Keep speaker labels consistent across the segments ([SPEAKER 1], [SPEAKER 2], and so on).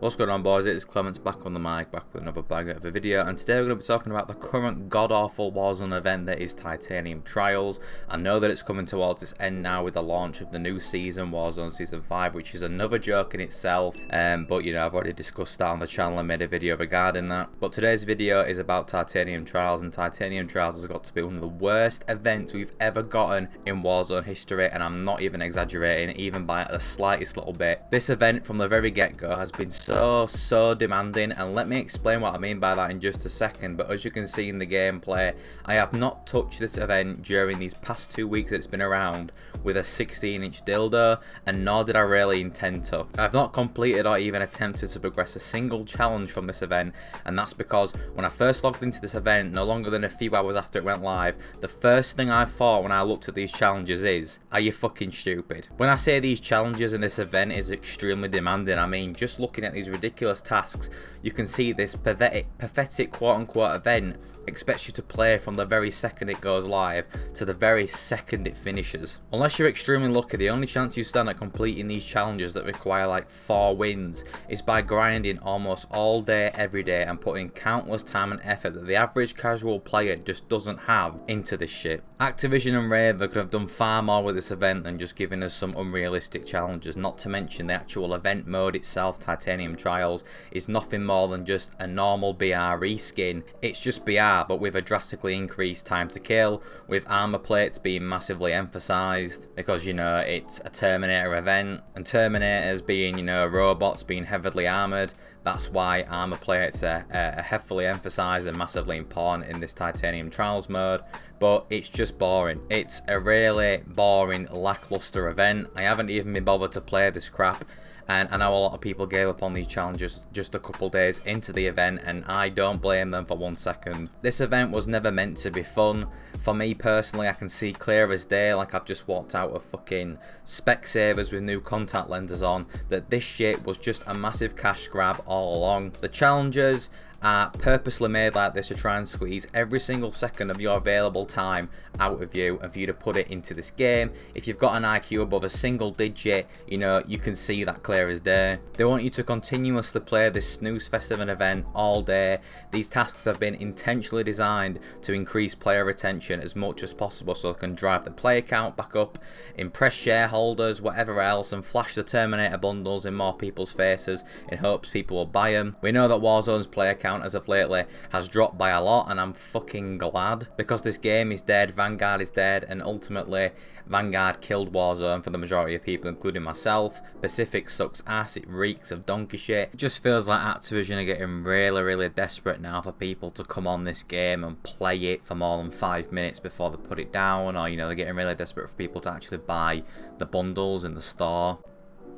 [SPEAKER 1] What's going on, boys? It's Clements back on the mic, back with another banger of a video, and today we're going to be talking about the current god-awful Warzone event that is Titanium Trials. I know that it's coming towards its end now with the launch of the new season, Warzone Season 5, which is another joke in itself, but you know, I've already discussed that on the channel and made a video regarding that. But today's video is about Titanium Trials, and Titanium Trials has got to be one of the worst events we've ever gotten in Warzone history, and I'm not even exaggerating, even by the slightest little bit. This event from the very get-go has been so demanding, and let me explain what I mean by that in just a second. But as you can see in the gameplay, I have not touched this event during these past 2 weeks that it's been around with a 16-inch dildo, and nor did I really intend to. I've not completed or even attempted to progress a single challenge from this event, and that's because when I first logged into this event, no longer than a few hours after it went live, the first thing I thought when I looked at these challenges is, are you fucking stupid? When I say these challenges in this event is extremely demanding, I mean just looking at these ridiculous tasks, you can see this pathetic quote-unquote event expects you to play from the very second it goes live to the very second it finishes. Unless you're extremely lucky, the only chance you stand at completing these challenges that require like 4 wins is by grinding almost all day every day and putting countless time and effort that the average casual player just doesn't have into this shit. Activision and Raver could have done far more with this event than just giving us some unrealistic challenges, not to mention the actual event mode itself, Titanium Trials, is nothing more than just a normal BR reskin. It's just BR but with a drastically increased time to kill, with armor plates being massively emphasized because, you know, it's a Terminator event, and Terminators being, you know, robots being heavily armored. That's why armor plates are heavily emphasized and massively important in this Titanium Trials mode. But it's just boring. It's a really boring, lackluster event. I haven't even been bothered to play this crap. And I know a lot of people gave up on these challenges just a couple days into the event, and I don't blame them for 1 second. This event was never meant to be fun. For me personally, I can see clear as day, like I've just walked out of fucking Specsavers with new contact lenses on, that this shit was just a massive cash grab all along. The challenges are purposely made like this to try and squeeze every single second of your available time out of you and for you to put it into this game. If you've got an IQ above a single digit, you know, you can see that clear as day. They want you to continuously play this snooze fest of an event all day. These tasks have been intentionally designed to increase player retention as much as possible so they can drive the player count back up, impress shareholders, whatever else, and flash the Terminator bundles in more people's faces in hopes people will buy them. We know that Warzone's player count as of lately has dropped by a lot, and I'm fucking glad, because this game is dead, Vanguard is dead, and ultimately Vanguard killed Warzone for the majority of people, including myself. Pacific sucks ass, it reeks of donkey shit. It just feels like Activision are getting really desperate now for people to come on this game and play it for more than 5 minutes before they put it down, or, you know, they're getting really desperate for people to actually buy the bundles in the store.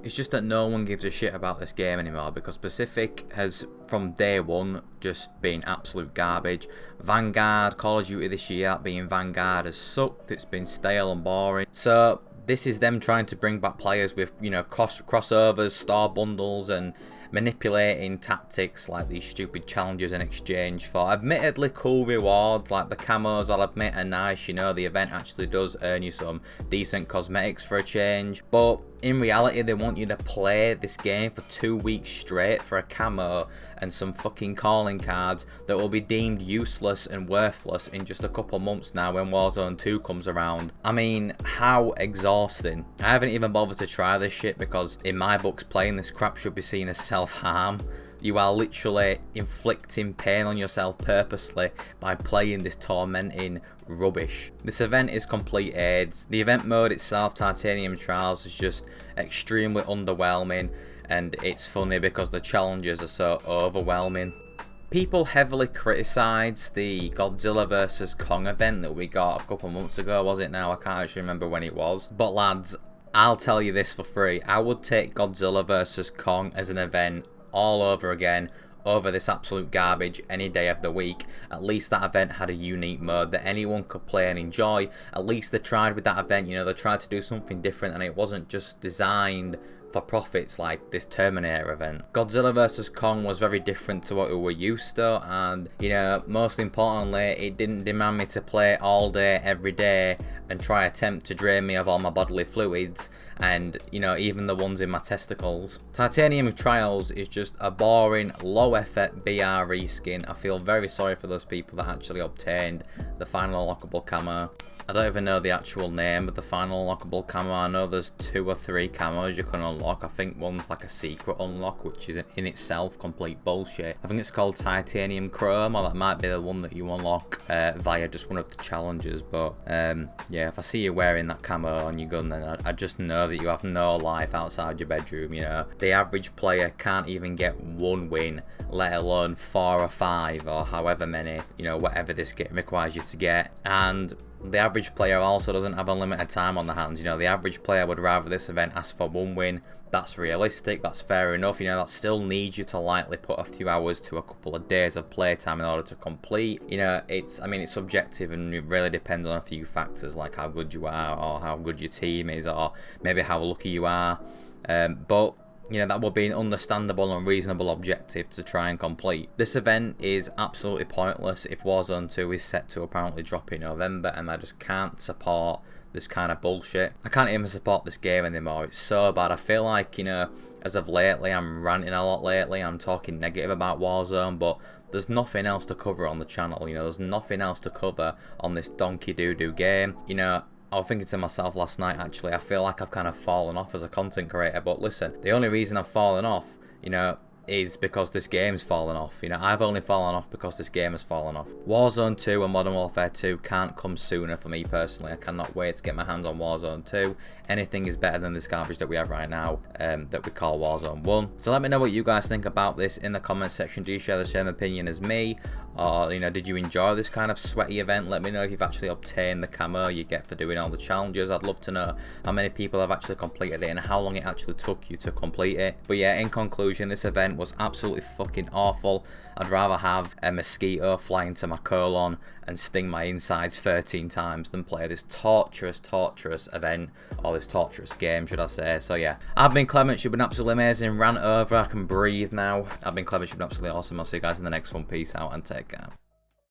[SPEAKER 1] It's just that no one gives a shit about this game anymore, because Pacific has from day one just been absolute garbage. Vanguard, Call of Duty this year, that being Vanguard, has sucked. It's been stale and boring. So this is them trying to bring back players with, you know, crossovers, store bundles, and manipulating tactics like these stupid challenges in exchange for admittedly cool rewards. Like the camos, I'll admit, are nice, you know, the event actually does earn you some decent cosmetics for a change, but in reality they want you to play this game for 2 weeks straight for a camo and some fucking calling cards that will be deemed useless and worthless in just a couple months now when Warzone 2 comes around. I mean, how exhausting. I haven't even bothered to try this shit because in my books playing this crap should be seen as self-harm. You are literally inflicting pain on yourself purposely by playing this tormenting rubbish. This event is complete AIDS. The event mode itself, Titanium Trials, is just extremely underwhelming, and it's funny because the challenges are so overwhelming. People heavily criticised the Godzilla vs Kong event that we got a couple months ago, was it now? I can't actually remember when it was. But lads, I'll tell you this for free. I would take Godzilla vs Kong as an event all over again over this absolute garbage any day of the week. At least that event had a unique mode that anyone could play and enjoy. At least they tried with that event, you know, they tried to do something different, and it wasn't just designed for profits like this Terminator event. Godzilla vs Kong was very different to what we were used to, and you know, most importantly, it didn't demand me to play all day every day and try attempt to drain me of all my bodily fluids and, you know, even the ones in my testicles. Titanium Trials is just a boring, low effort BRE skin. I feel very sorry for those people that actually obtained the final unlockable camo. I don't even know the actual name of the final unlockable camo. I know there's 2 or 3 camos you can unlock. I think one's like a secret unlock, which is in itself complete bullshit. I think it's called Titanium Chrome, or that might be the one that you unlock via just one of the challenges. But yeah, if I see you wearing that camo on your gun, then I just know that you have no life outside your bedroom, you know. The average player can't even get 1 win, let alone 4 or 5 or however many, you know, whatever this game requires you to get. And the average player also doesn't have unlimited time on their hands. You know, the average player would rather this event ask for 1 win. That's realistic, that's fair enough. You know, that still needs you to likely put a few hours to a couple of days of playtime in order to complete. You know, I mean, it's subjective and it really depends on a few factors, like how good you are, or how good your team is, or maybe how lucky you are. But you know, that would be an understandable and reasonable objective to try and complete. This event is absolutely pointless if Warzone 2 is set to apparently drop in November, and I just can't support this kind of bullshit. I can't even support this game anymore. It's so bad. I feel like, you know, as of lately, I'm ranting a lot lately. I'm talking negative about Warzone, but there's nothing else to cover on the channel. You know, there's nothing else to cover on this donkey doo-doo game. You know, I was thinking to myself last night, actually, I feel like I've kind of fallen off as a content creator. But listen, the only reason I've fallen off, you know, is because this game's fallen off. You know, I've only fallen off because this game has fallen off. Warzone 2 and Modern Warfare 2 can't come sooner for me personally. I cannot wait to get my hands on Warzone 2. Anything is better than this garbage that we have right now, that we call Warzone 1. So let me know what you guys think about this in the comment section. Do you share the same opinion as me? Or, you know, did you enjoy this kind of sweaty event? Let me know if you've actually obtained the camo you get for doing all the challenges. I'd love to know how many people have actually completed it and how long it actually took you to complete it. But yeah, in conclusion, this event was absolutely fucking awful. I'd rather have a mosquito fly into my colon and sting my insides 13 times than play this torturous event, or this torturous game, should I say. So yeah, I've been Clements. You've been absolutely amazing. Rant over. I can breathe now. I've been Clements. You've been absolutely awesome. I'll see you guys in the next one. Peace out and take care.